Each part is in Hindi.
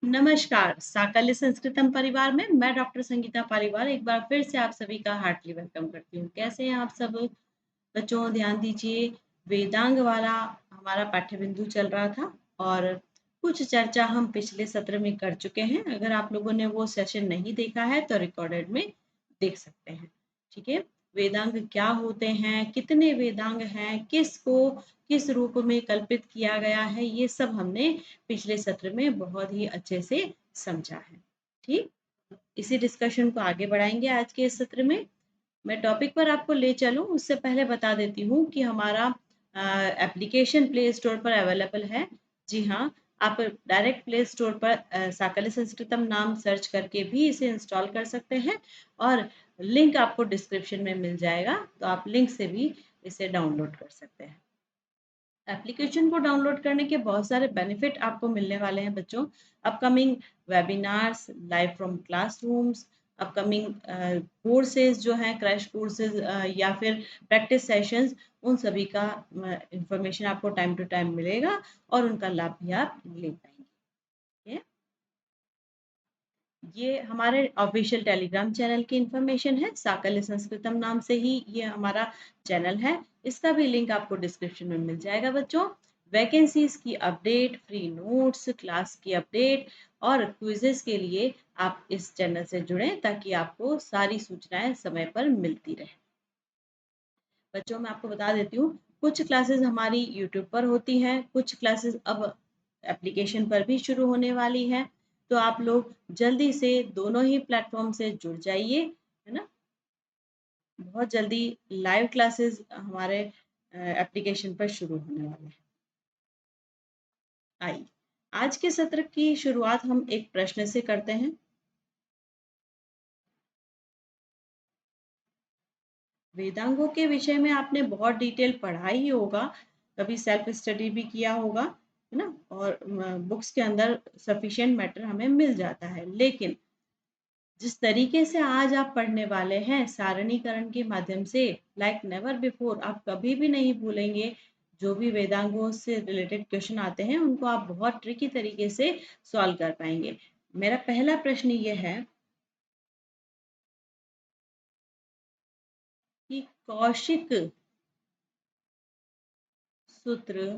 नमस्कार, साकल्य संस्कृतम परिवार में मैं डॉक्टर संगीता पालीवाल एक बार फिर से आप सभी का हार्टली वेलकम करती हूँ। कैसे हैं आप सब? बच्चों ध्यान दीजिए, वेदांग वाला हमारा पाठ्य बिंदु चल रहा था और कुछ चर्चा हम पिछले सत्र में कर चुके हैं। अगर आप लोगों ने वो सेशन नहीं देखा है तो रिकॉर्डेड में देख सकते हैं। ठीक है, वेदांग क्या होते हैं, कितने वेदांग हैं, किसको किस रूप में कल्पित किया गया है, ये सब हमने पिछले सत्र में बहुत ही अच्छे से समझा है। ठीक, इसी डिस्कशन को आगे बढ़ाएंगे आज के इस सत्र में। मैं टॉपिक पर आपको ले चलूं उससे पहले बता देती हूँ कि हमारा एप्लीकेशन प्ले स्टोर पर अवेलेबल है। जी हाँ, आप डायरेक्ट प्ले स्टोर पर साकल्य संस्कृतम नाम सर्च करके भी इसे इंस्टॉल कर सकते हैं और लिंक आपको डिस्क्रिप्शन में मिल जाएगा, तो आप लिंक से भी इसे डाउनलोड कर सकते हैं। एप्लीकेशन को डाउनलोड करने के बहुत सारे बेनिफिट आपको मिलने वाले हैं बच्चों। Upcoming webinars, live from classrooms, upcoming courses जो हैं, क्रैश कोर्सेज या फिर प्रैक्टिस सेशंस, उन सभी का इंफॉर्मेशन आपको टाइम टू टाइम मिलेगा और उनका लाभ भी आप ले पाएंगे। ये हमारे ऑफिशियल टेलीग्राम चैनल की इंफॉर्मेशन है। साकल्य संस्कृतम नाम से ही ये हमारा चैनल है। इसका भी लिंक आपको डिस्क्रिप्शन में मिल जाएगा बच्चों। वैकेंसीज की अपडेट, फ्री नोट्स, क्लास की अपडेट और क्विजेस के लिए आप इस चैनल से जुड़ें ताकि आपको सारी सूचनाएं समय पर मिलती रहे। बच्चों मैं आपको बता देती हूँ, कुछ क्लासेस हमारी यूट्यूब पर होती हैं, कुछ क्लासेस अब एप्लीकेशन पर भी शुरू होने वाली हैं। तो आप लोग जल्दी से दोनों ही प्लेटफॉर्म से जुड़ जाइए, है ना। बहुत जल्दी लाइव क्लासेस हमारे एप्लीकेशन पर शुरू होने वाले हैं। आइए आज के सत्र की शुरुआत हम एक प्रश्न से करते हैं। वेदांगों के विषय में आपने बहुत डिटेल पढ़ा ही होगा, कभी सेल्फ स्टडी भी किया होगा, है ना, और बुक्स के अंदर सफिशिएंट मैटर हमें मिल जाता है। लेकिन जिस तरीके से आज आप पढ़ने वाले हैं सारणीकरण के माध्यम से, लाइक नेवर बिफोर, आप कभी भी नहीं भूलेंगे। जो भी वेदांगों से रिलेटेड क्वेश्चन आते हैं उनको आप बहुत ट्रिकी तरीके से सॉल्व कर पाएंगे। मेरा पहला प्रश्न ये है कि कौशिक सूत्र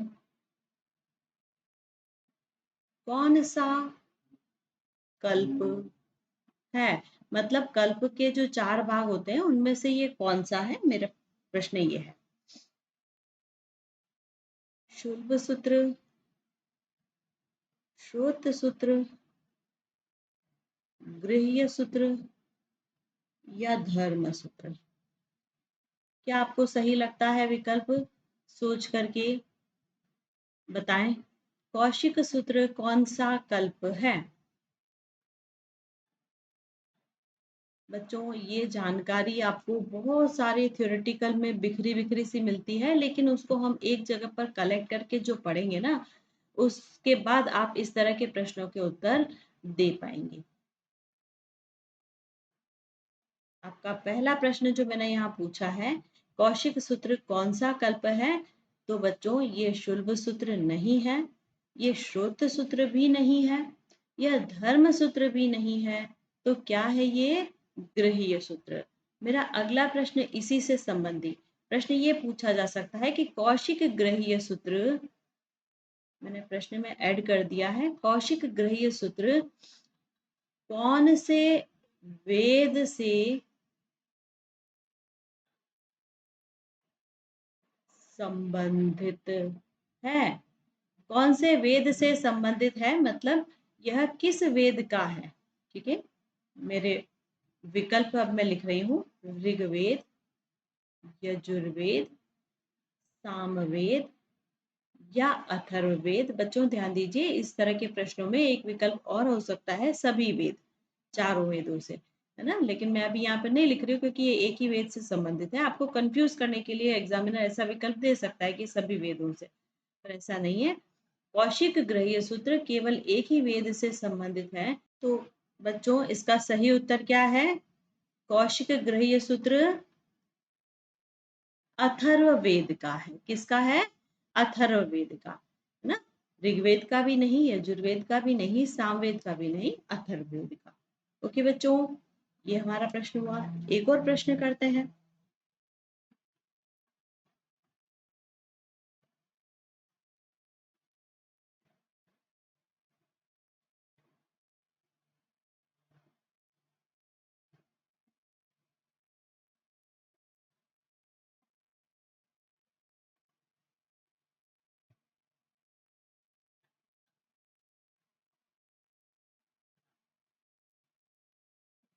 कौन सा कल्प है? मतलब कल्प के जो 4 भाग होते हैं उनमें से ये कौन सा है? मेरा प्रश्न ये है। शुल्ब सूत्र, श्रोत सूत्र, गृह्य सूत्र या धर्म सूत्र? क्या आपको सही लगता है विकल्प? सोच करके बताएं। कौशिक सूत्र कौन सा कल्प है? बच्चों ये जानकारी आपको बहुत सारे थ्योरेटिकल में बिखरी बिखरी सी मिलती है, लेकिन उसको हम एक जगह पर कलेक्ट करके जो पढ़ेंगे ना, उसके बाद आप इस तरह के प्रश्नों के उत्तर दे पाएंगे। आपका पहला प्रश्न जो मैंने यहाँ पूछा है, कौशिक सूत्र कौन सा कल्प है, तो बच्चों ये शुल्ब सूत्र नहीं है, ये श्रोत सूत्र भी नहीं है, यह धर्म सूत्र भी नहीं है। तो क्या है ये? गृह्य सूत्र। मेरा अगला प्रश्न इसी से संबंधी प्रश्न ये पूछा जा सकता है कि कौशिक गृह्य सूत्र, मैंने प्रश्न में ऐड कर दिया है, कौशिक गृह्य सूत्र कौन से वेद से संबंधित है? कौन से वेद से संबंधित है, मतलब यह किस वेद का है? ठीक है, मेरे विकल्प अब मैं लिख रही हूँ। ऋग्वेद, यजुर्वेद, सामवेद या अथर्ववेद। बच्चों ध्यान दीजिए, इस तरह के प्रश्नों में एक विकल्प और हो सकता है सभी वेद, चारों वेदों से, है ना। लेकिन मैं अभी यहाँ पर नहीं लिख रही हूँ क्योंकि ये एक ही वेद से संबंधित है। आपको कंफ्यूज करने के लिए एग्जामिनर ऐसा विकल्प दे सकता है कि सभी वेदों से, पर ऐसा नहीं है। कौशिक गृह्य सूत्र केवल एक ही वेद से संबंधित है। तो बच्चों इसका सही उत्तर क्या है? कौशिक गृह्य सूत्र अथर्ववेद का है। किसका है? अथर्ववेद का, है ना। ऋग्वेद का भी नहीं, यजुर्वेद का भी नहीं, सामवेद का भी नहीं, अथर्ववेद का। ओके बच्चों, ये हमारा प्रश्न हुआ। एक और प्रश्न करते हैं।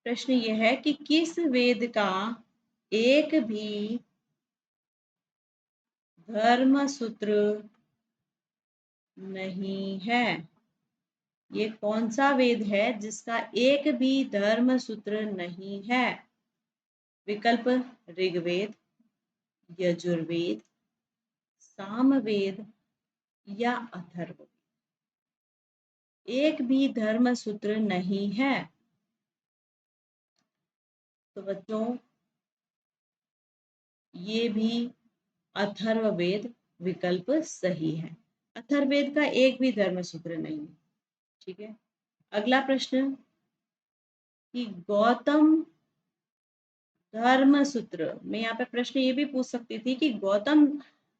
प्रश्न यह है कि किस वेद का एक भी धर्म सूत्र नहीं है? ये कौन सा वेद है जिसका एक भी धर्म सूत्र नहीं है? विकल्प ऋग्वेद, यजुर्वेद, सामवेद या अथर्ववेद। एक भी धर्म सूत्र नहीं है। तो बच्चों, ये भी अथर्ववेद विकल्प सही है। अथर्ववेद का एक भी धर्म सूत्र नहीं है। ठीक है। अगला प्रश्न कि गौतम धर्म सूत्र में, यहाँ पे प्रश्न ये भी पूछ सकती थी कि गौतम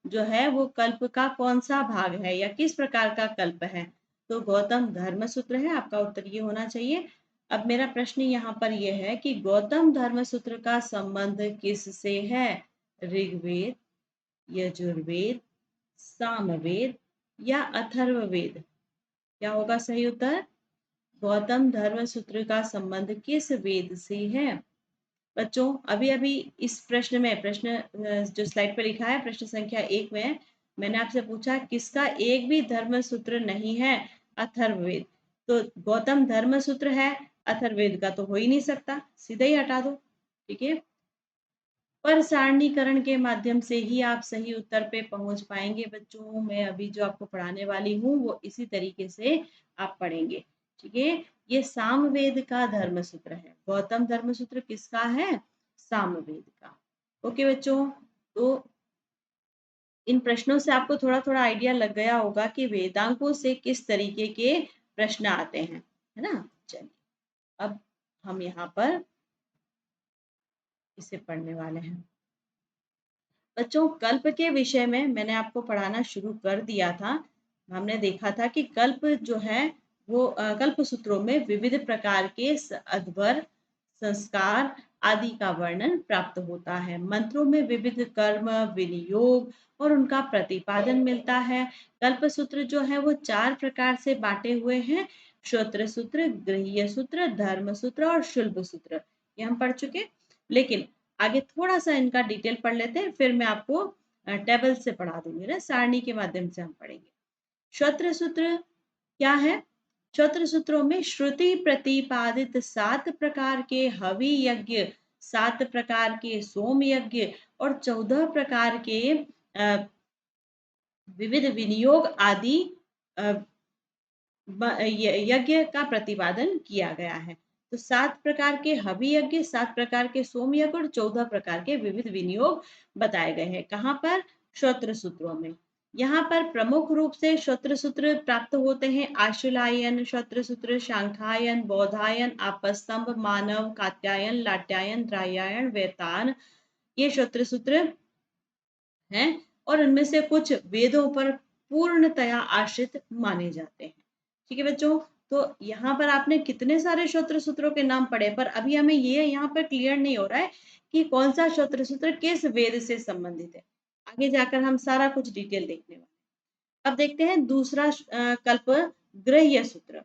जो है वो कल्प का कौन सा भाग है या किस प्रकार का कल्प है? तो गौतम धर्म सूत्र है, आपका उत्तर ये होना चाहिए। अब मेरा प्रश्न यहाँ पर यह है कि गौतम धर्म सूत्र का संबंध किससे है? ऋग्वेद, यजुर्वेद, सामवेद या अथर्ववेद? क्या होगा सही उत्तर? गौतम धर्म सूत्र का संबंध किस वेद से है? बच्चों, अभी अभी इस प्रश्न में, प्रश्न जो स्लाइड पर लिखा है प्रश्न संख्या 1 में, मैंने आपसे पूछा किसका एक भी धर्म सूत्र नहीं है? अथर्ववेद। तो गौतम धर्म सूत्र है, अथर्ववेद का तो हो ही नहीं सकता, सीधे ही हटा दो। ठीक है। पर सारणीकरण के माध्यम से ही आप सही उत्तर पे पहुंच पाएंगे बच्चों। मैं अभी जो आपको पढ़ाने वाली हूँ वो इसी तरीके से आप पढ़ेंगे। ठीक है। ये सामवेद का धर्म सूत्र है। गौतम धर्म सूत्र किसका है? सामवेद का। ओके बच्चों, तो इन प्रश्नों से आपको थोड़ा थोड़ा आइडिया लग गया होगा कि वेदांगों से किस तरीके के प्रश्न आते हैं, है ना। चलिए, अब हम यहाँ पर इसे पढ़ने वाले हैं। बच्चों, कल्प के विषय में मैंने आपको पढ़ाना शुरू कर दिया था। हमने देखा था कि कल्प जो है वो कल्प सूत्रों में विविध प्रकार के अध्वर, संस्कार आदि का वर्णन प्राप्त होता है। मंत्रों में विविध कर्म, विनियोग और उनका प्रतिपादन मिलता है। कल्प सूत्र जो है वो 4 प्रकार से बांटे हुए हैं: श्रोत्र सूत्र, गृह्य सूत्र, धर्म सूत्र और शुल्ब सूत्र। ये हम पढ़ चुके। लेकिन आगे थोड़ा सा इनका डिटेल पढ़ लेते हैं, फिर मैं आपको टेबल से पढ़ा दूंगी ना, सारणी के माध्यम से हम पढ़ेंगे। श्रोत्र सूत्र क्या है? श्रोत्र सूत्रों में श्रुति प्रतिपादित 7 प्रकार के हवि यज्ञ, 7 प्रकार के सोम यज्ञ और 14 प्रकार के विविध विनियोग आदि यज्ञ का प्रतिपादन किया गया है। तो 7 प्रकार के हवि यज्ञ, 7 प्रकार के सोम यज्ञ और 14 प्रकार के विविध विनियोग बताए गए हैं। कहाँ पर? श्रोत्र सूत्रों में। यहाँ पर प्रमुख रूप से श्रोत्र सूत्र प्राप्त होते हैं: आशुलायन श्रोत्र सूत्र, शांखायन, बौधायन, आपस्तंभ, मानव, कात्यायन, लाट्यायन, द्रायायन, वेतान। ये श्रोत्र सूत्र हैं और उनमें से कुछ वेदों पर पूर्णतया आश्रित माने जाते हैं। ठीक है बच्चों, तो यहाँ पर आपने कितने सारे श्रोत्र सूत्रों के नाम पढ़े, पर अभी हमें ये यहाँ पर क्लियर नहीं हो रहा है कि कौन सा श्रोत्र सूत्र किस वेद से संबंधित है। आगे जाकर हम सारा कुछ डिटेल देखने वाले। अब देखते हैं दूसरा कल्प, गृह्य सूत्र।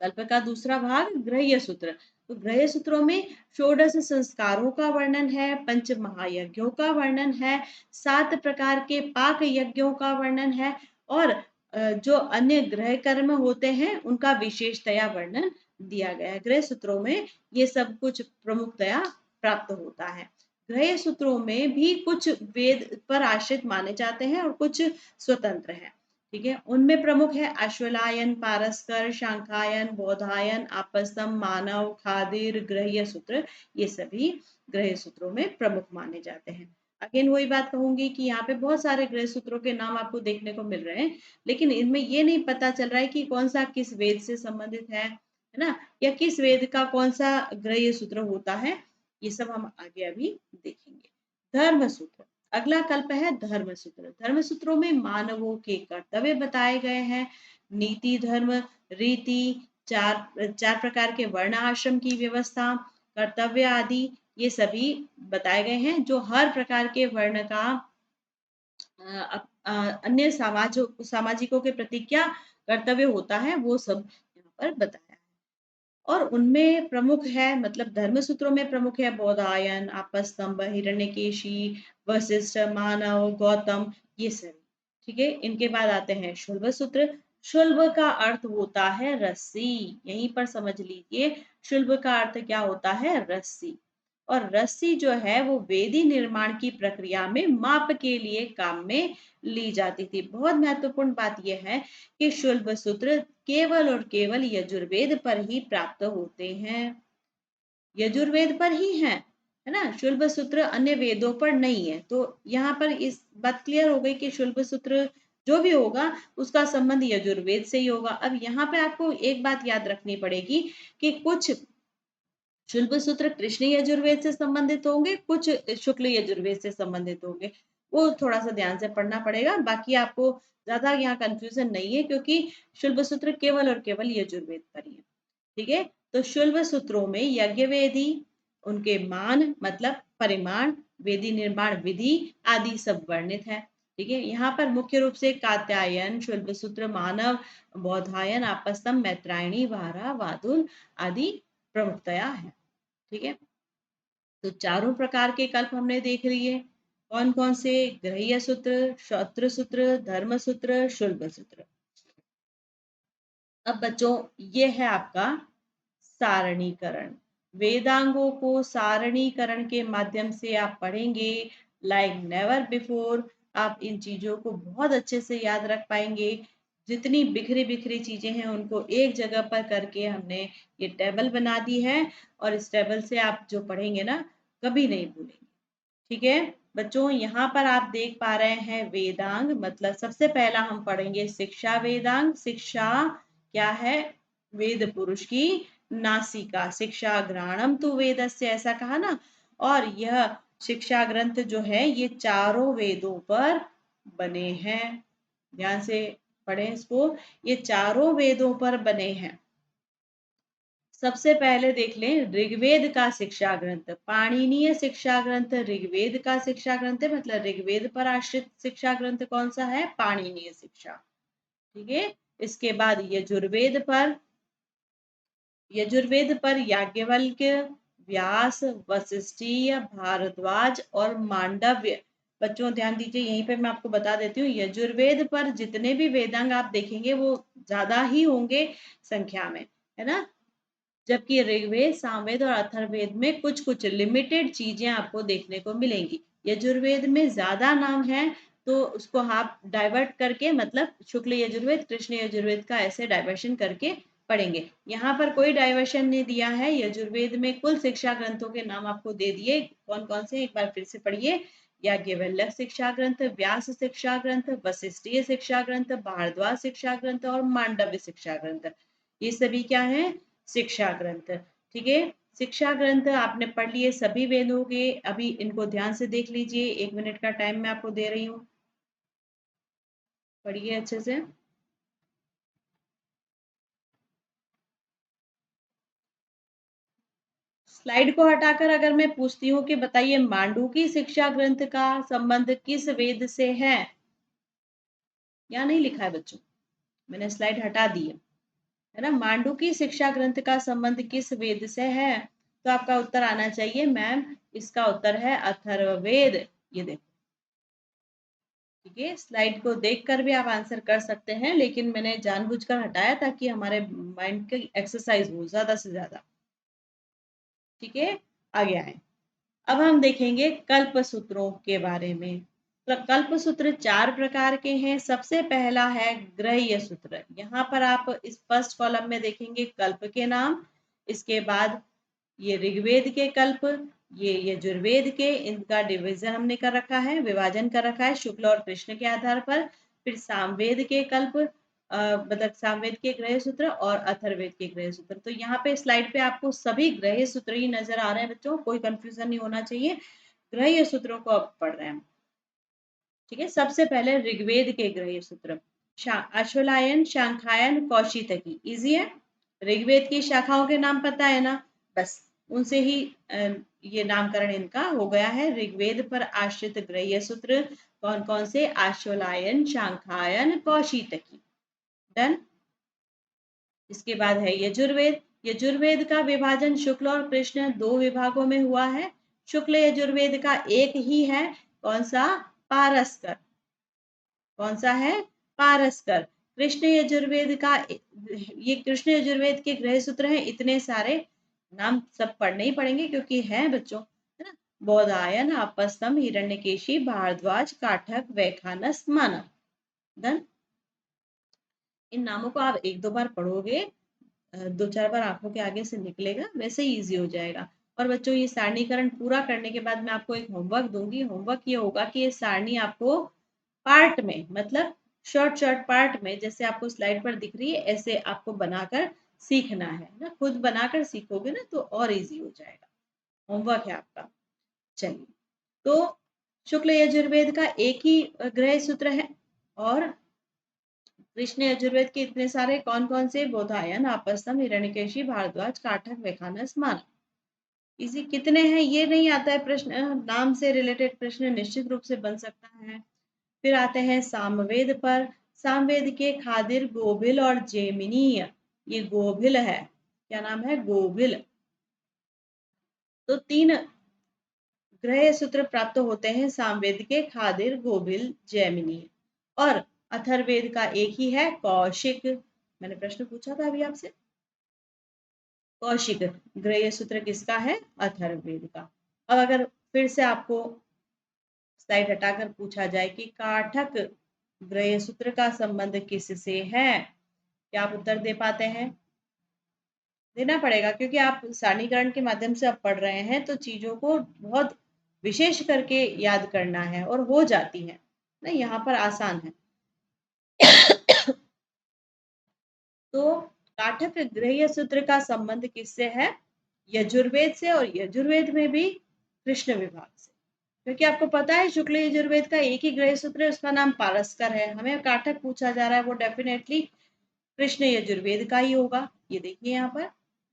कल्प का दूसरा भाग गृह्य सूत्र। तो गृह्य सूत्रों में षोडश संस्कारों का वर्णन है, पंच महायज्ञों का वर्णन है, 7 प्रकार के पाक यज्ञों का वर्णन है और जो अन्य गृह कर्म होते हैं उनका विशेषतया वर्णन दिया गया है। गृह सूत्रों में ये सब कुछ प्रमुखतया प्राप्त होता है। गृह सूत्रों में भी कुछ वेद पर आश्रित माने जाते हैं और कुछ स्वतंत्र हैं। ठीक है। उनमें प्रमुख है अश्वलायन, पारस्कर, शांखायन, बौधायन, आपस्तम, मानव, खादिर, गृह्य सूत्र। ये सभी गृह्य सूत्रों में प्रमुख माने जाते हैं। अगेन वही बात कहूंगी कि यहाँ पे बहुत सारे गृह सूत्रों के नाम आपको देखने को मिल रहे हैं, लेकिन इनमें ये नहीं पता चल रहा है कि कौन सा किस वेद से संबंधित है ना, या किस वेद का कौन सा गृह सूत्र होता है। ये सब हम आगे अभी देखेंगे। धर्म सूत्र, अगला कल्प है धर्म सूत्र। धर्म सूत्रों में मानवों के कर्तव्य बताए गए हैं, नीति, धर्म, रीति, चार चार प्रकार के वर्ण आश्रम की व्यवस्था, कर्तव्य आदि, ये सभी बताए गए हैं। जो हर प्रकार के वर्ण का अन्य सामाजिकों के प्रति क्या कर्तव्य होता है वो सब यहाँ पर बताया है। और उनमें प्रमुख है, मतलब धर्म सूत्रों में प्रमुख है बौधायन, आपस्तंभ, हिरण्यकेशी, वशिष्ठ, मानव, गौतम, ये सभी। ठीक है, इनके बाद आते हैं शुल्ब सूत्र। शुल्ब का अर्थ होता है रस्सी, यहीं पर समझ लीजिए शुल्ब का अर्थ क्या होता है, रस्सी। और रस्सी जो है वो वेदी निर्माण की प्रक्रिया में माप के लिए काम में ली जाती थी। बहुत महत्वपूर्ण बात यह है कि शुल्ब सूत्र केवल और केवल यजुर्वेद पर ही प्राप्त होते हैं, यजुर्वेद पर ही है ना। शुल्ब सूत्र अन्य वेदों पर नहीं है। तो यहाँ पर इस बात क्लियर हो गई कि शुल्ब सूत्र जो भी होगा उसका संबंध यजुर्वेद से ही होगा। अब यहाँ पे आपको एक बात याद रखनी पड़ेगी कि कुछ शुल्ब सूत्र कृष्ण यजुर्वेद से संबंधित होंगे, कुछ शुक्ल यजुर्वेद से संबंधित होंगे। वो थोड़ा सा ध्यान से पढ़ना पड़ेगा, बाकी आपको ज्यादा यहाँ कंफ्यूजन नहीं है क्योंकि शुल्ब सूत्र केवल और केवल यजुर्वेद पर ही है। ठीक है, तो शुल्ब सूत्रों में यज्ञ वेदी, उनके मान मतलब परिमाण, वेदी निर्माण विधि आदि सब वर्णित है। ठीक है, यहाँ पर मुख्य रूप से कात्यायन, शुल्ब सूत्र, मानव, बौधायन, आपस्तम, मैत्रायणी, वारा, वादुल आदि प्रमुखतया है। ठीक है, तो चारों प्रकार के कल्प हमने देख लिए। कौन कौन से, गृह्य सूत्र, शौत्र सूत्र, धर्म सूत्र, शुल्ब सूत्र। अब बच्चों ये है आपका सारणीकरण। वेदांगों को सारणीकरण के माध्यम से आप पढ़ेंगे लाइक नेवर बिफोर। आप इन चीजों को बहुत अच्छे से याद रख पाएंगे। जितनी बिखरी बिखरी चीजें हैं उनको एक जगह पर करके हमने ये टेबल बना दी है, और इस टेबल से आप जो पढ़ेंगे ना कभी नहीं भूलेंगे। ठीक है बच्चों, यहाँ पर आप देख पा रहे हैं वेदांग, मतलब सबसे पहला हम पढ़ेंगे शिक्षा वेदांग। शिक्षा क्या है, वेद पुरुष की नासिका, शिक्षा घ्राणम तु वेदस्य, ऐसा कहा ना। और यह शिक्षा ग्रंथ जो है ये चारों वेदों पर बने हैं। ध्यान से पढ़ें इसको, ये चारों वेदों पर बने हैं। सबसे पहले देख लें ऋग्वेद का शिक्षा ग्रंथ, पाणिनीय शिक्षा ग्रंथ ऋग्वेद का शिक्षा ग्रंथ है, मतलब ऋग्वेद पर आश्रित शिक्षा ग्रंथ कौन सा है, पाणिनीय शिक्षा। ठीक है, इसके बाद यजुर्वेद पर याज्ञवल्क्य, व्यास, वशिष्ठीय, भारद्वाज और मांडव्य। बच्चों ध्यान दीजिए, यहीं पे मैं आपको बता देती हूँ यजुर्वेद पर जितने भी वेदांग आप देखेंगे वो ज्यादा ही होंगे संख्या में, है ना। जबकि ऋग्वेद, सामवेद और अथर्ववेद में कुछ कुछ लिमिटेड चीजें आपको देखने को मिलेंगी। यजुर्वेद में ज्यादा नाम है तो उसको आप डाइवर्ट करके, मतलब शुक्ल यजुर्वेद, कृष्ण यजुर्वेद का ऐसे डाइवर्शन करके पढ़ेंगे। यहाँ पर कोई डाइवर्शन नहीं दिया है। यजुर्वेद में कुल शिक्षा ग्रंथों के नाम आपको दे दिए, कौन कौन से, एक बार फिर से पढ़िए। याज्ञवल्क्य शिक्षा ग्रंथ, व्यास शिक्षा ग्रंथ, वशिष्ठीय शिक्षा ग्रंथ, भारद्वाज शिक्षा ग्रंथ और मांडव्य शिक्षा ग्रंथ, ये सभी क्या है, शिक्षा ग्रंथ। ठीक है, शिक्षा ग्रंथ आपने पढ़ लिए सभी वेदों के। अभी इनको ध्यान से देख लीजिए, 1 मिनट का टाइम मैं आपको दे रही हूँ, पढ़िए अच्छे से। स्लाइड को हटाकर अगर मैं पूछती हूँ कि बताइए मांडूकी शिक्षा ग्रंथ का संबंध किस वेद से है, या नहीं लिखा है बच्चों, मैंने स्लाइड हटा दी है ना। मांडूकी शिक्षा ग्रंथ का संबंध किस वेद से है, तो आपका उत्तर आना चाहिए मैम, इसका उत्तर है अथर्ववेद। ये देखो, ठीक है, स्लाइड को देखकर भी आप आंसर कर सकते हैं, लेकिन मैंने जानबूझकर हटाया ताकि हमारे माइंड की एक्सरसाइज हो ज्यादा से ज्यादा। ठीक है, आगे आए। अब हम देखेंगे कल्प सूत्रों के बारे में। तो कल्प सूत्र 4 प्रकार के हैं। सबसे पहला है ग्रह्य सूत्र। यहाँ पर आप इस फर्स्ट कॉलम में देखेंगे कल्प के नाम, इसके बाद ये ऋग्वेद के कल्प, ये यजुर्वेद के, इनका डिवीजन हमने कर रखा है, विभाजन कर रखा है शुक्ल और कृष्ण के आधार पर। फिर सामवेद के कल्प, मतलब सामवेद के ग्रह सूत्र और अथर्वेद के ग्रह सूत्र। तो यहाँ पे स्लाइड पे आपको सभी ग्रह सूत्र ही नजर आ रहे हैं बच्चों, कोई कंफ्यूजन नहीं होना चाहिए, ग्रह सूत्रों को अब पढ़ रहे हैं। ठीक है, सबसे पहले ऋग्वेद के ग्रह सूत्र, अश्वलायन, शांखायन, कौशितकी। इजी है, ऋग्वेद की शाखाओं के नाम पता है ना, बस उनसे ही ये नामकरण इनका हो गया है। ऋग्वेद पर आश्रित ग्रह सूत्र कौन कौन से? अश्वलायन, शांखायन, कौशितकी। डन। इसके बाद है यजुर्वेद। यजुर्वेद का विभाजन शुक्ल और कृष्ण दो विभागों में हुआ है। शुक्ल यजुर्वेद का एक ही है, कौन सा? पारस्कर। कौन सा है? पारस्कर। कृष्ण यजुर्वेद का, ये कृष्ण यजुर्वेद के ग्रह सूत्र हैं, इतने सारे नाम सब पढ़ने ही पड़ेंगे क्योंकि है बच्चों, है ना। बौधायन, आपस्तम, हिरण्यकेशी, भारद्वाज, काठक, वैखानस, मानव। डन। इन नामों को आप एक दो बार पढ़ोगे, दो चार बार आंखों के आगे से निकलेगा, वैसे ही इजी हो जाएगा। और बच्चों ये सारणीकरण पूरा करने के बाद मैं आपको एक होमवर्क दूंगी। होमवर्क ये होगा कि ये सारणी आपको पार्ट में, मतलब शॉर्ट शॉर्ट पार्ट में, जैसे आपको स्लाइड पर दिख रही है ऐसे आपको बनाकर सीखना है ना। खुद बनाकर सीखोगे ना तो और इजी हो जाएगा। होमवर्क है आपका। चलिए, तो शुक्ल यजुर्वेद का एक ही ग्रह सूत्र है, और कृष्ण यजुर्वेद के इतने सारे कौन कौन से? बोधायन, आपस्तम, हिरण्यकेशी, भारद्वाज, काठक, वैखानस, मानव। इसी कितने हैं ये नहीं आता है प्रश्न, नाम से रिलेटेड प्रश्न निश्चित रूप से बन सकता है। फिर आते हैं सामवेद पर। सामवेद के खादिर, गोभिल और जेमिनीय। ये गोभिल है, क्या नाम है? गोभिल। तो तीन ग्रह सूत्र प्राप्त होते हैं सामवेद के, खादिर, गोभिल, जैमिनीय। और अथर्वेद का एक ही है, कौशिक। मैंने प्रश्न पूछा था अभी आपसे, कौशिक ग्रह सूत्र किसका है? अथर्ववेद का। अब अगर फिर से आपको स्लाइड हटाकर पूछा जाए कि काठक ग्रह सूत्र का संबंध किससे है, क्या आप उत्तर दे पाते हैं? देना पड़ेगा क्योंकि आप सारणीकरण के माध्यम से अब पढ़ रहे हैं, तो चीजों को बहुत विशेष करके याद करना है और हो जाती है ना, यहाँ पर आसान है। तो काठक ग्रह सूत्र का संबंध किससे है? यजुर्वेद से, और यजुर्वेद में भी कृष्ण विभाग से। क्योंकि आपको पता है शुक्ल यजुर्वेद का एक ही ग्रह सूत्र है, उसका नाम पारस्कर है। हमें काठक पूछा जा रहा है, वो डेफिनेटली कृष्ण यजुर्वेद का ही होगा। ये देखिए यहाँ पर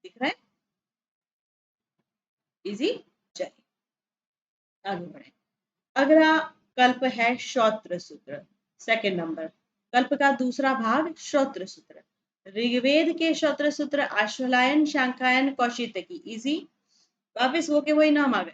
दिख रहा है, इजी। चलिए आगे बढ़े। अगला कल्प है श्रोत्र सूत्र, सेकंड नंबर। कल्प का दूसरा भाग श्रोत्र सूत्र। ऋग्वेद के श्रोत्र सूत्र अश्वलायन, शांखायन, कौशितकी। इजी, वापिस वो के वही नाम आ गए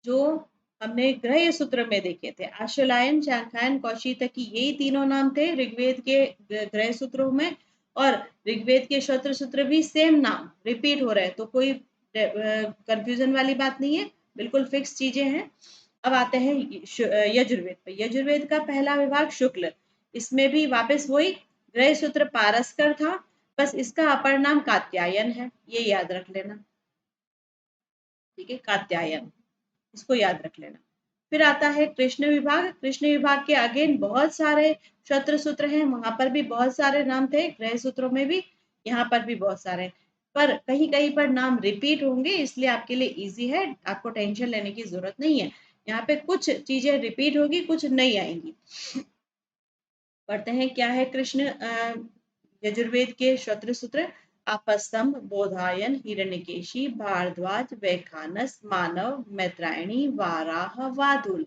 जो हमने ग्रह सूत्र में देखे थे। अश्वलायन, शांखायन, कौशितकी, यही तीनों नाम थे ऋग्वेद के ग्रह सूत्रों में। और ऋग्वेद के श्रोत्र सूत्र भी सेम नाम रिपीट हो रहे हैं, तो कोई कंफ्यूजन वाली बात नहीं है, बिल्कुल फिक्स चीजें हैं। अब आते हैं यजुर्वेद पे। यजुर्वेद का पहला विभाग शुक्ल, इसमें भी वापस वही ग्रह सूत्र पारस्कर था, बस इसका अपर नाम कात्यायन है, ये याद रख लेना। ठीक है, कात्यायन, इसको याद रख लेना। फिर आता है कृष्ण विभाग। कृष्ण विभाग के अगेन बहुत सारे शस्त्र सूत्र हैं, वहां पर भी बहुत सारे नाम थे, ग्रह सूत्रों में भी, यहाँ पर भी बहुत सारे, पर कहीं कहीं पर नाम रिपीट होंगे, इसलिए आपके लिए इजी है, आपको टेंशन लेने की जरूरत नहीं है। यहाँ पे कुछ चीजें रिपीट होगी, कुछ नहीं आएंगी। पढ़ते हैं क्या है कृष्ण यजुर्वेद के शस्त्र सूत्र। आपस्तंभ, बोधायन, हिरण्यकेशी, भारद्वाज, वैखानस, मानव, मैत्रायणी, वाराह, वादुल।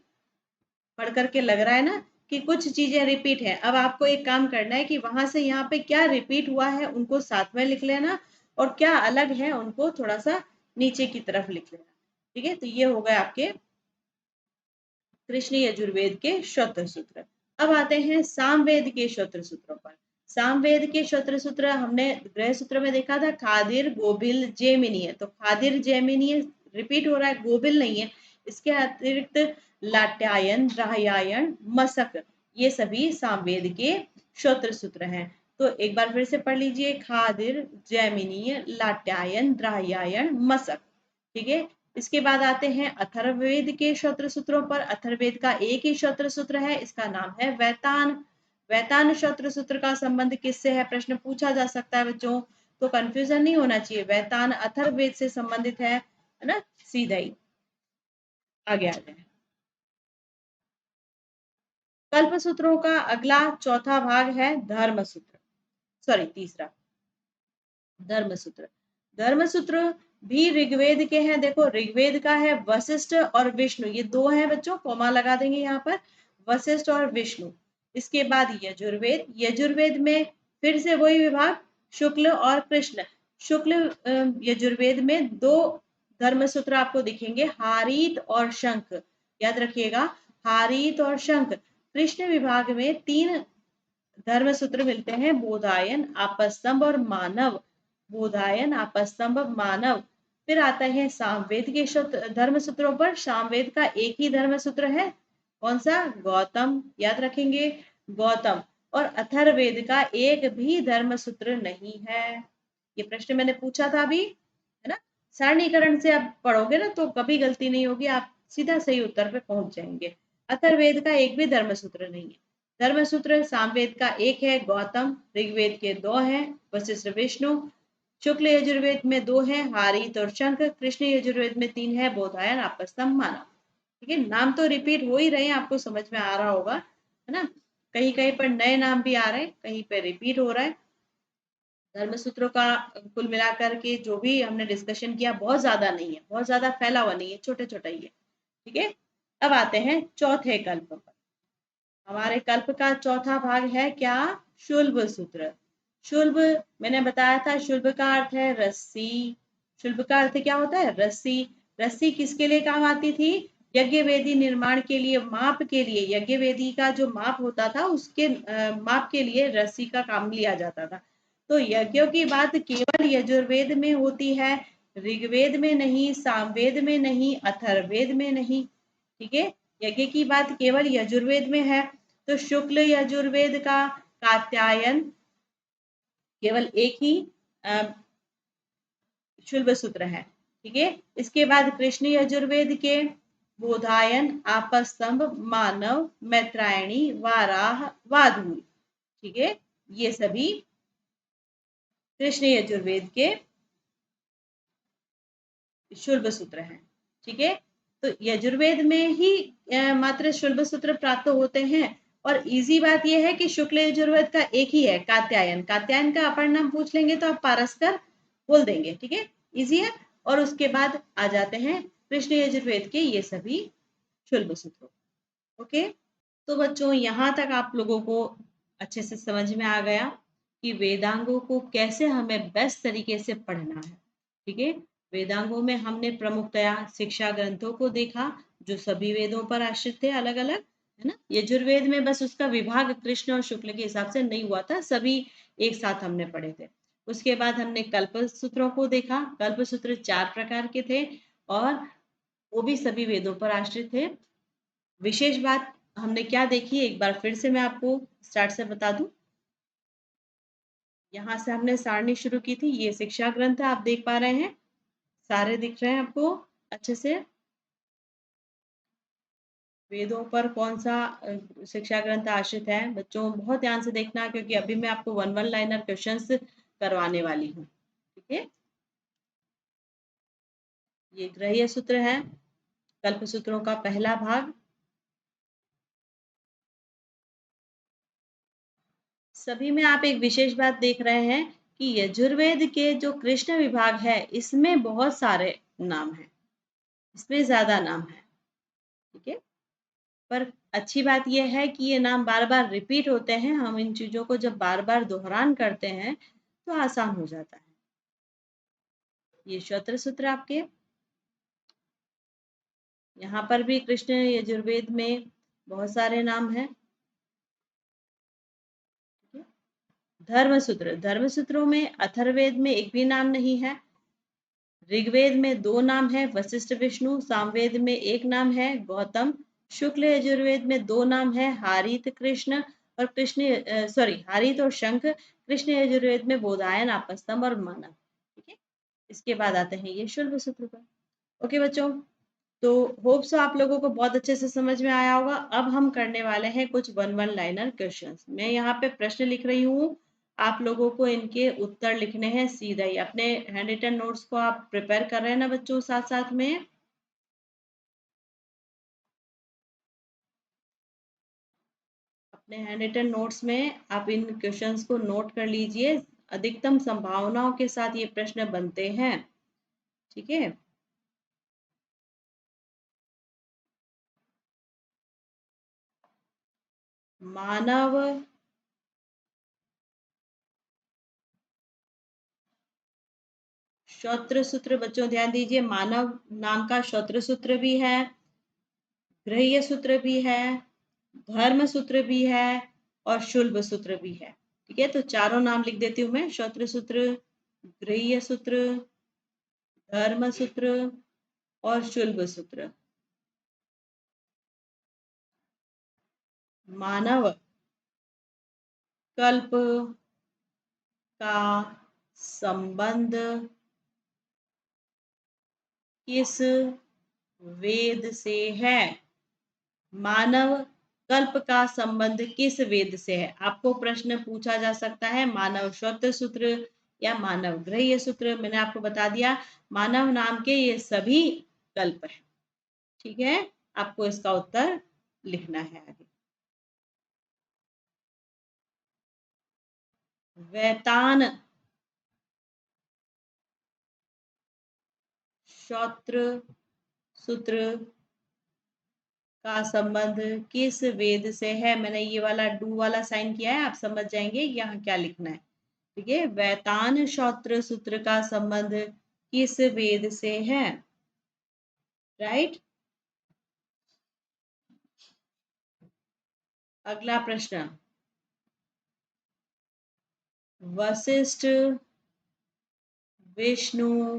पढ़ करके लग रहा है ना कि कुछ चीजें रिपीट है। अब आपको एक काम करना है कि वहां से यहाँ पे क्या रिपीट हुआ है उनको साथ में लिख लेना, और क्या अलग है उनको थोड़ा सा नीचे की तरफ लिख लेना। ठीक है, तो ये हो गए आपके कृष्ण यजुर्वेद के श्रोत्र सूत्र। अब आते हैं सामवेद के श्रोत्र सूत्रों पर। सामवेद के श्रोत्र सूत्र हमने ग्रह सूत्र में देखा था, खादिर, गोभिल, जेमिनीय। तो खादिर, जेमिनीय रिपीट हो रहा है, गोभिल नहीं है। इसके अतिरिक्त लाट्यायन, राहयायन, मसक, ये सभी सामवेद के श्रोत्र सूत्र हैं। तो एक बार फिर से पढ़ लीजिए, खादिर, जैमिनीय, लाट्यायन, राहयायन, मसक। ठीक है, इसके बाद आते हैं अथर्ववेद के शस्त्र सूत्रों पर। अथर्ववेद का एक ही शस्त्र सूत्र है, इसका नाम है वैतान। वैतान शस्त्र सूत्र का संबंध किससे है, प्रश्न पूछा जा सकता है बच्चों, तो कंफ्यूजन नहीं होना चाहिए। वैतान अथर्ववेद से संबंधित है ना, सीधा ही। आगे आते हैं। कल्प सूत्रों का अगला चौथा भाग है धर्म सूत्र, सॉरी तीसरा, धर्म सूत्र। धर्म सूत्र भी ऋग्वेद के हैं। देखो ऋग्वेद का है वशिष्ठ और विष्णु, ये दो हैं बच्चों, कोमा लगा देंगे यहाँ पर, वशिष्ठ और विष्णु। इसके बाद यजुर्वेद, यजुर्वेद में फिर से वही विभाग, शुक्ल और कृष्ण। शुक्ल यजुर्वेद में दो धर्म सूत्र आपको दिखेंगे, हारीत और शंख, याद रखिएगा, हारीत और शंख। कृष्ण विभाग में तीन धर्म सूत्र मिलते हैं, बोधायन, आपस्तंभ और मानव। बोधायन, आपस्तंभ, मानव। फिर आता है सामवेद के धर्म सूत्रों पर। सामवेद का एक ही धर्म सूत्र है, कौन सा, गौतम, याद रखेंगे, गौतम। और अथर्ववेद का एक भी धर्म सूत्र नहीं है। ये प्रश्न मैंने पूछा था अभी, है ना, सारणीकरण से आप पढ़ोगे ना तो कभी गलती नहीं होगी, आप सीधा सही उत्तर पे पहुंच जाएंगे। अथर्ववेद का एक भी धर्म सूत्र नहीं है। धर्म सूत्र सामवेद का एक है, गौतम। ऋग्वेद के दो हैं, वशिष्ठ, विष्णु। शुक्ल यजुर्वेद में दो हैं, हारीत और शंख। कृष्ण यजुर्वेद में तीन है, बोधायन, आपस्तंभ, मानव। ठीक है, नाम तो रिपीट हो ही रहे हैं, आपको समझ में आ रहा होगा, है ना। कहीं कहीं पर नए नाम भी आ रहे हैं, कहीं पर रिपीट हो रहा है। धर्म सूत्रों का कुल मिलाकर के जो भी हमने डिस्कशन किया बहुत ज्यादा नहीं है, बहुत ज्यादा फैला हुआ नहीं है, छोटे छोटा ही है। ठीक है, अब आते हैं चौथे कल्प पर। हमारे कल्प का चौथा भाग है क्या, शुल्ब सूत्र। शुल्ब, मैंने बताया था शुल्ब का अर्थ है रस्सी। शुल्ब का अर्थ क्या होता है, रस्सी। रस्सी किसके लिए काम आती थी, यज्ञ वेदी निर्माण के लिए, माप के लिए, यज्ञ वेदी का जो माप होता था उसके माप के लिए रस्सी का काम लिया जाता था। तो यज्ञों की बात केवल यजुर्वेद में होती है, ऋग्वेद में नहीं, सामवेद में नहीं, अथर्ववेद में नहीं। ठीक है, यज्ञ की बात केवल यजुर्वेद में है। तो शुक्ल यजुर्वेद का कात्यायन केवल एक ही शुल्ब सूत्र है। ठीक है, इसके बाद कृष्ण यजुर्वेद के बोधायन, आपस्तंभ, मानव, मैत्रायणी, वाराह, वाधूल। ठीक है, ये सभी कृष्ण यजुर्वेद के शुल्ब सूत्र हैं। ठीक है, तो यजुर्वेद में ही मात्र शुल्ब सूत्र प्राप्त होते हैं। और इजी बात यह है कि शुक्ल यजुर्वेद का एक ही है, कात्यायन। कात्यायन का अपर नाम पूछ लेंगे तो आप पारस्कर बोल देंगे। ठीक है, इजी है। और उसके बाद आ जाते हैं कृष्ण यजुर्वेद के ये सभी शुल्ब सूत्र। ओके, तो बच्चों यहाँ तक आप लोगों को अच्छे से समझ में आ गया कि वेदांगों को कैसे हमें बेस्ट तरीके से पढ़ना है। ठीक है, वेदांगों में हमने प्रमुखतया शिक्षा ग्रंथों को देखा जो सभी वेदों पर आश्रित थे, अलग अलग, है ना। यजुर्वेद में बस उसका विभाग कृष्ण और शुक्ल के हिसाब से नहीं हुआ था, सभी एक साथ हमने पढ़े थे। उसके बाद हमने कल्प सूत्रों को देखा। कल्प सूत्र 4 प्रकार के थे और वो भी सभी वेदों पर आश्रित थे। विशेष बात हमने क्या देखी, एक बार फिर से मैं आपको स्टार्ट से बता दूं। यहाँ से हमने सारणी शुरू की थी, ये शिक्षा ग्रंथ आप देख पा रहे हैं, सारे दिख रहे हैं आपको अच्छे से। वेदों पर कौन सा शिक्षा ग्रंथ आश्रित है, बच्चों बहुत ध्यान से देखना क्योंकि अभी मैं आपको वन वन लाइनर क्वेश्चंस करवाने वाली हूँ। ठीक है, ये ग्रह्य सूत्र है, कल्प सूत्रों का पहला भाग। सभी में आप एक विशेष बात देख रहे हैं कि यजुर्वेद के जो कृष्ण विभाग है इसमें बहुत सारे नाम हैं, इसमें ज्यादा नाम है। ठीक है, पर अच्छी बात यह है कि ये नाम बार बार रिपीट होते हैं, हम इन चीजों को जब बार बार दोहरान करते हैं तो आसान हो जाता है। ये शस्त्र सूत्र आपके, यहाँ पर भी कृष्ण यजुर्वेद में बहुत सारे नाम हैं। धर्मसूत्र, धर्मसूत्रों में अथर्ववेद में एक भी नाम नहीं है। ऋग्वेद में दो नाम है, वशिष्ठ, विष्णु। सामवेद में एक नाम है, गौतम। शुक्ल यजुर्वेद में दो नाम है, हारीत, कृष्ण। और कृष्ण सॉरी हारीत और शंख। कृष्ण यजुर्वेद में बोधायन, आपस्तंभ और मानव। ठीक है, इसके बाद आते हैं ये शुल्ब सूत्र पर। ओके बच्चों, तो होप सो आप लोगों को बहुत अच्छे से समझ में आया होगा। अब हम करने वाले हैं कुछ वन वन लाइनर क्वेश्चंस। मैं यहाँ पे प्रश्न लिख रही हूँ, आप लोगों को इनके उत्तर लिखने हैं सीधा ही। अपने हैंड रिटन नोट्स को आप प्रिपेयर कर रहे हैं ना बच्चों, साथ साथ में? अपने हैंड रिटन नोट्स में आप इन क्वेश्चंस को नोट कर लीजिए। अधिकतम संभावनाओं के साथ ये प्रश्न बनते हैं, ठीक है? मानव शौत्र सूत्र, बच्चों ध्यान दीजिए, मानव नाम का शौत्र सूत्र भी है, गृह्य सूत्र भी है, धर्म सूत्र भी है और शुल्ब सूत्र भी है। ठीक है, तो चारों नाम लिख देती हूँ मैं, शौत्र सूत्र, गृह्य सूत्र, धर्म सूत्र और शुल्ब सूत्र। मानव कल्प का संबंध किस वेद से है? मानव कल्प का संबंध किस वेद से है? आपको प्रश्न पूछा जा सकता है मानव शौत्र सूत्र या मानव गृह्य सूत्र। मैंने आपको बता दिया, मानव नाम के ये सभी कल्प हैं। ठीक है, आपको इसका उत्तर लिखना है आगे। वैतान शौत्र सूत्र का संबंध किस वेद से है? मैंने ये वाला डू वाला साइन किया है, आप समझ जाएंगे यहाँ क्या लिखना है। ठीक है, वैतान शौत्र सूत्र का संबंध किस वेद से है? राइट। अगला प्रश्न, वशिष्ठ विष्णु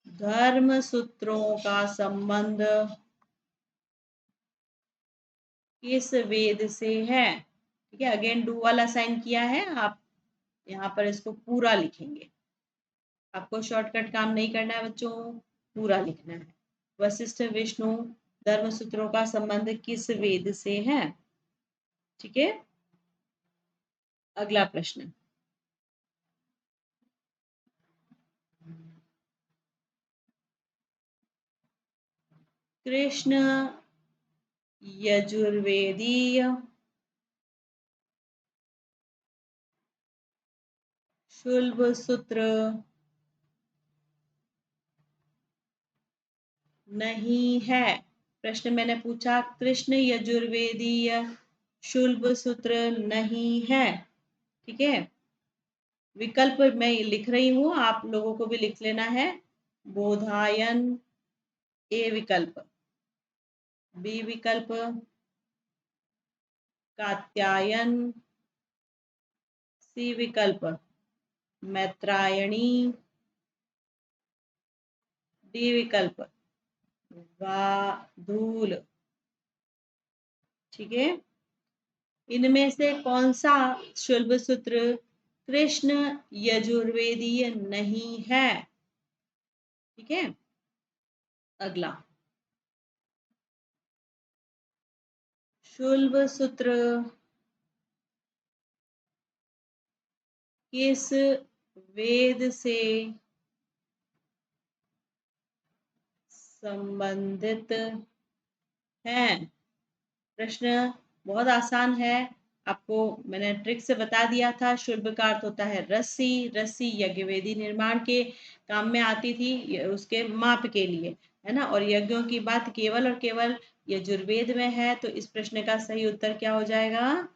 धर्म सूत्रों का संबंध किस वेद से है? ठीक है, अगेन डू वाला साइन किया है, आप यहाँ पर इसको पूरा लिखेंगे। आपको शॉर्टकट काम नहीं करना है बच्चों, पूरा लिखना है। वशिष्ठ विष्णु धर्म सूत्रों का संबंध किस वेद से है? ठीक है, अगला प्रश्न, कृष्ण यजुर्वेदीय शुल्ब सूत्र नहीं है। प्रश्न मैंने पूछा, कृष्ण यजुर्वेदीय शुल्ब सूत्र नहीं है। ठीक है, विकल्प मैं लिख रही हूँ, आप लोगों को भी लिख लेना है। बोधायन ए विकल्प, बी विकल्प कात्यायन, सी विकल्प मैत्रायणी, डी विकल्प वाधूल। ठीक है, इनमें से कौन सा शुल्ब सूत्र कृष्ण यजुर्वेदीय नहीं है? ठीक है, अगला, शुल्ब सूत्र किस वेद से संबंधित है? प्रश्न बहुत आसान है, आपको मैंने ट्रिक से बता दिया था। शुल्ब का अर्थ होता है रस्सी, रस्सी यज्ञवेदी निर्माण के काम में आती थी, उसके माप के लिए, है ना। और यज्ञों की बात केवल और केवल यजुर्वेद में है, तो इस प्रश्न का सही उत्तर क्या हो जाएगा?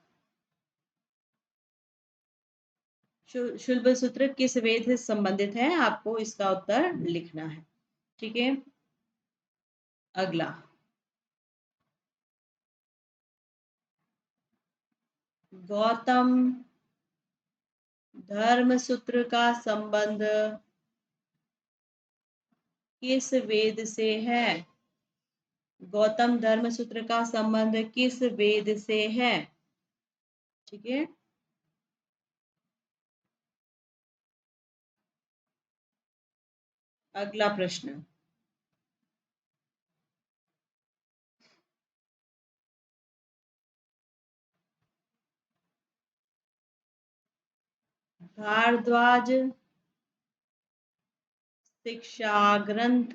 शुल्ब सूत्र किस वेद से संबंधित है, आपको इसका उत्तर लिखना है। ठीक है, अगला, गौतम धर्म सूत्र का संबंध किस वेद से है? गौतम धर्म सूत्र का संबंध किस वेद से है? ठीक है, अगला प्रश्न, भारद्वाज शिक्षा ग्रंथ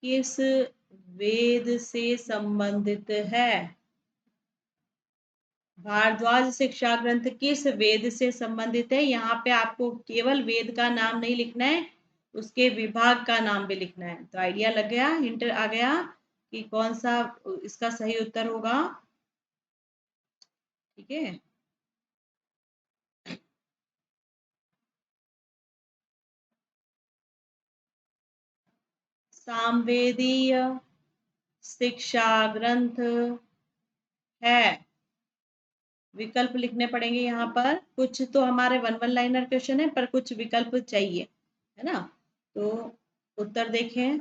किस वेद से संबंधित है? भारद्वाज शिक्षा ग्रंथ किस वेद से संबंधित है? यहाँ पे आपको केवल वेद का नाम नहीं लिखना है, उसके विभाग का नाम भी लिखना है। तो आइडिया लग गया, हिंट आ गया कि कौन सा इसका सही उत्तर होगा। ठीक है, सामवेदीय शिक्षा ग्रंथ है। विकल्प लिखने पड़ेंगे यहाँ पर, कुछ तो हमारे वन वन लाइनर क्वेश्चन है पर कुछ विकल्प चाहिए, है ना। तो उत्तर देखें,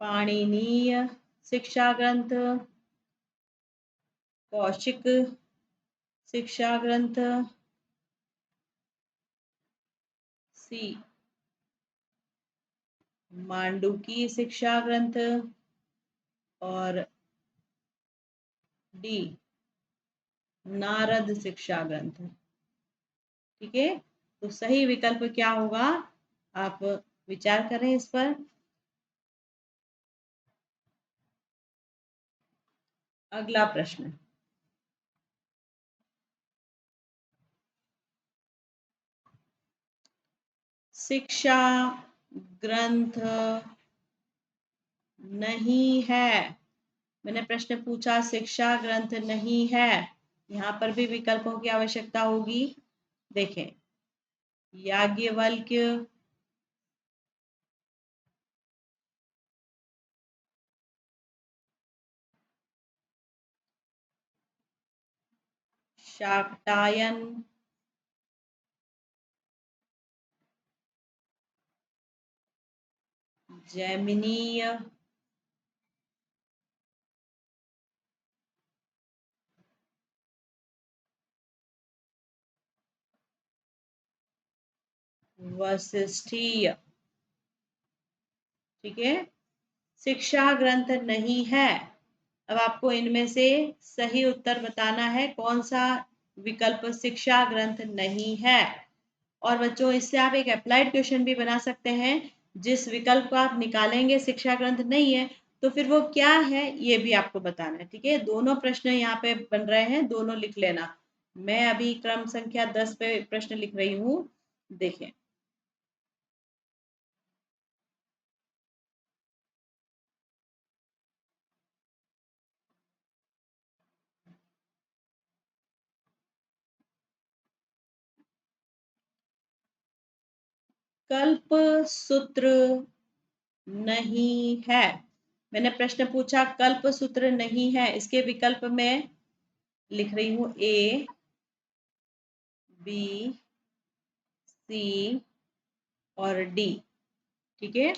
पाणिनीय शिक्षा ग्रंथ, कौशिक शिक्षा ग्रंथ, सी मांडुकी शिक्षा ग्रंथ, और डी नारद शिक्षा ग्रंथ। ठीक है, तो सही विकल्प क्या होगा, आप विचार करें इस पर। अगला प्रश्न, शिक्षा ग्रंथ नहीं है। मैंने प्रश्न पूछा, शिक्षा ग्रंथ नहीं है, यहाँ पर भी विकल्पों की आवश्यकता होगी। देखें, याज्ञवल्क्य, शाक्टायन, जैमिनीय, वशिष्ठीय। ठीक है, शिक्षा ग्रंथ नहीं है। अब आपको इनमें से सही उत्तर बताना है, कौन सा विकल्प शिक्षा ग्रंथ नहीं है। और बच्चों, इससे आप एक अप्लाइड क्वेश्चन भी बना सकते हैं। जिस विकल्प को आप निकालेंगे शिक्षा ग्रंथ नहीं है, तो फिर वो क्या है ये भी आपको बताना है। ठीक है, दोनों प्रश्न यहाँ पे बन रहे हैं, दोनों लिख लेना। मैं अभी क्रम संख्या 10 पे प्रश्न लिख रही हूँ, देखें। कल्प सूत्र नहीं है। मैंने प्रश्न पूछा, कल्प सूत्र नहीं है, इसके विकल्प में लिख रही हूँ ए, बी, सी और डी। ठीक है,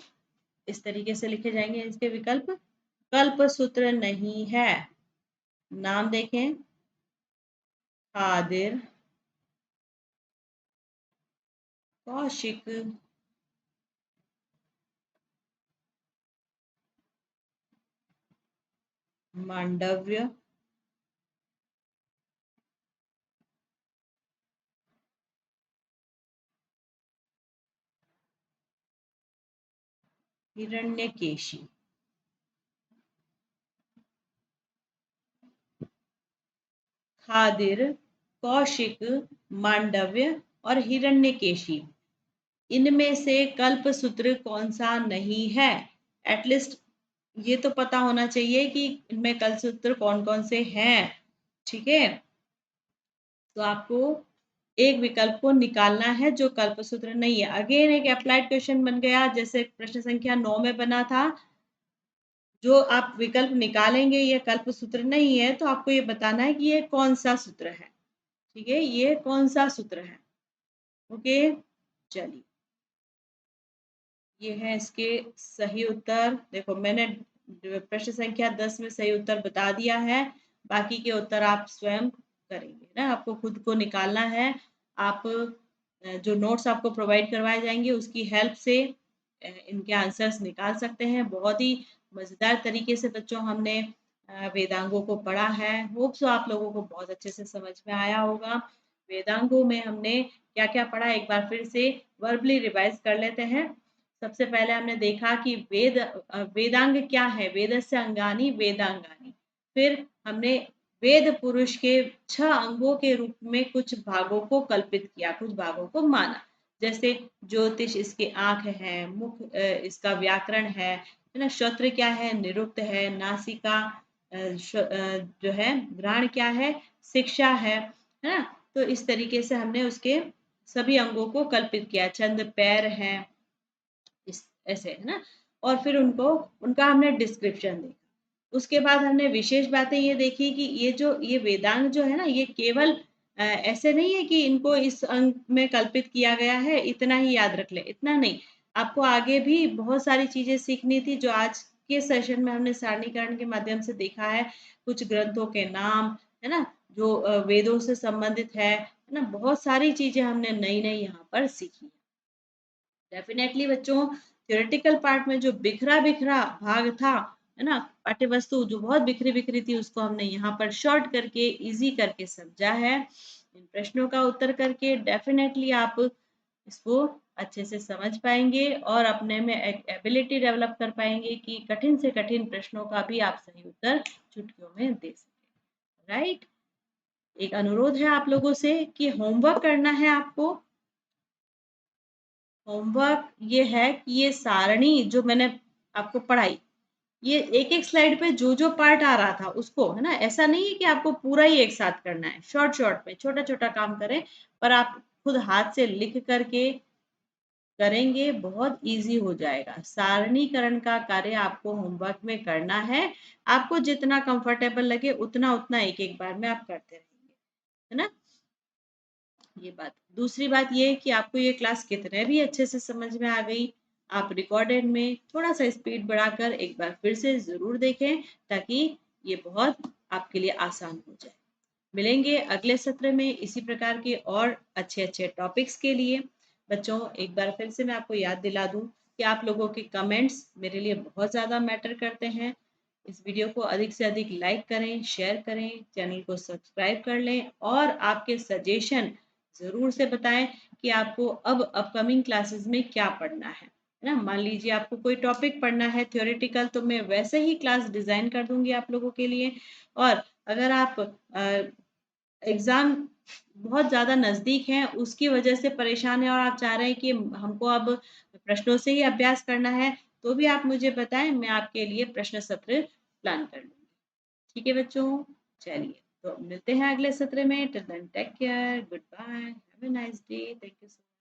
इस तरीके से लिखे जाएंगे इसके विकल्प। कल्प सूत्र नहीं है, नाम देखें, खादिर, कौशिक, मांडव्य, हिरण्यकेशी। खादिर, कौशिक, मांडव्य और हिरण्यकेशी, इनमें से कल्प सूत्र कौन सा नहीं है? एटलीस्ट ये तो पता होना चाहिए कि इनमें कल्प सूत्र कौन कौन से हैं। ठीक है, तो आपको एक विकल्प को निकालना है जो कल्प सूत्र नहीं है। अगेन एक अप्लाइड क्वेश्चन बन गया, जैसे प्रश्न संख्या 9 में बना था। जो आप विकल्प निकालेंगे ये कल्प सूत्र नहीं है, तो आपको ये बताना है कि ये कौन सा सूत्र है। ठीक है, ये कौन सा सूत्र है। ओके, चलिए, ये है इसके सही उत्तर। देखो, मैंने प्रश्न संख्या 10 में सही उत्तर बता दिया है, बाकी के उत्तर आप स्वयं करेंगे ना, आपको खुद को निकालना है। आप जो नोट्स आपको प्रोवाइड करवाए जाएंगे उसकी हेल्प से इनके आंसर्स निकाल सकते हैं। बहुत ही मज़ेदार तरीके से बच्चों हमने वेदांगों को पढ़ा है। होप सो आप लोगों को बहुत अच्छे से समझ में आया होगा। वेदांगों में हमने क्या क्या पढ़ा, एक बार फिर से वर्बली रिवाइज कर लेते हैं। सबसे पहले हमने देखा कि वेदांग क्या है, वेदस्य अंगानी वेदांगानी। फिर हमने वेद पुरुष के 6 अंगों के रूप में कुछ भागों को कल्पित किया, कुछ भागों को माना। जैसे ज्योतिष इसके आंख है, मुख इसका व्याकरण है ना, श्रोत्र क्या है, निरुक्त है, नासिका जो है, घ्राण क्या है, शिक्षा है ना। तो इस तरीके से हमने उसके सभी अंगों को कल्पित किया। छंद पैर है, इस ऐसे है ना। और फिर उनको उनका हमने डिस्क्रिप्शन देखा। उसके बाद हमने विशेष बातें ये देखी कि ये वेदांग जो है ना, ये केवल ऐसे नहीं है कि इनको इस अंग में कल्पित किया गया है, इतना ही याद रख ले, इतना नहीं। आपको आगे भी बहुत सारी चीजें सीखनी थी, जो आज के सेशन में हमने सारणीकरण के माध्यम से देखा है। कुछ ग्रंथों के नाम है ना, जो वेदों से संबंधित है ना, बहुत सारी चीजें हमने नई नई यहाँ पर सीखी। डेफिनेटली बच्चों, थ्योरेटिकल पार्ट में जो बिखरा बिखरा भाग था है ना, पाठ्य वस्तु जो बहुत बिखरी बिखरी थी, उसको हमने यहाँ पर शॉर्ट करके इजी करके समझा है। इन प्रश्नों का उत्तर करके डेफिनेटली आप इसको अच्छे से समझ पाएंगे और अपने में एक एबिलिटी डेवलप कर पाएंगे कि कठिन से कठिन प्रश्नों का भी आप सही उत्तर चुटकियों में दे सकें। राइट। एक अनुरोध है आप लोगों से कि होमवर्क करना है आपको। होमवर्क ये है कि ये सारणी जो मैंने आपको पढ़ाई, ये एक एक स्लाइड पे जो जो पार्ट आ रहा था उसको, है ना, ऐसा नहीं है कि आपको पूरा ही एक साथ करना है, शॉर्ट शॉर्ट में छोटा छोटा काम करें। पर आप खुद हाथ से लिख करके करेंगे, बहुत इजी हो जाएगा। सारणीकरण का कार्य आपको होमवर्क में करना है। आपको जितना कंफर्टेबल लगे उतना उतना एक एक बार में आप करते रहेंगे, है ना। ये बात। दूसरी बात ये है कि आपको ये क्लास कितने भी अच्छे से समझ में आ गई, आप रिकॉर्डेड में थोड़ा सा स्पीड बढ़ाकर एक बार फिर से ज़रूर देखें, ताकि ये बहुत आपके लिए आसान हो जाए। मिलेंगे अगले सत्र में इसी प्रकार के और अच्छे अच्छे टॉपिक्स के लिए। बच्चों, एक बार फिर से मैं आपको याद दिला दूं कि आप लोगों के कमेंट्स मेरे लिए बहुत ज़्यादा मैटर करते हैं। इस वीडियो को अधिक से अधिक लाइक करें, शेयर करें, चैनल को सब्सक्राइब कर लें और आपके सजेशन ज़रूर से बताएं कि आपको अब अपकमिंग क्लासेस में क्या पढ़ना है ना। मान लीजिए आपको कोई टॉपिक पढ़ना है थ्योरेटिकल, तो मैं वैसे ही क्लास डिज़ाइन कर दूंगी आप लोगों के लिए। और अगर आप एग्ज़ाम बहुत ज़्यादा नज़दीक है, उसकी वजह से परेशान है और आप चाह रहे हैं कि हमको अब प्रश्नों से ही अभ्यास करना है, तो भी आप मुझे बताएं, मैं आपके लिए प्रश्न सत्र प्लान कर लूँगी। ठीक है बच्चों, चलिए तो मिलते हैं अगले सत्र में। Till then take care, goodbye, have a nice day, thank you so much.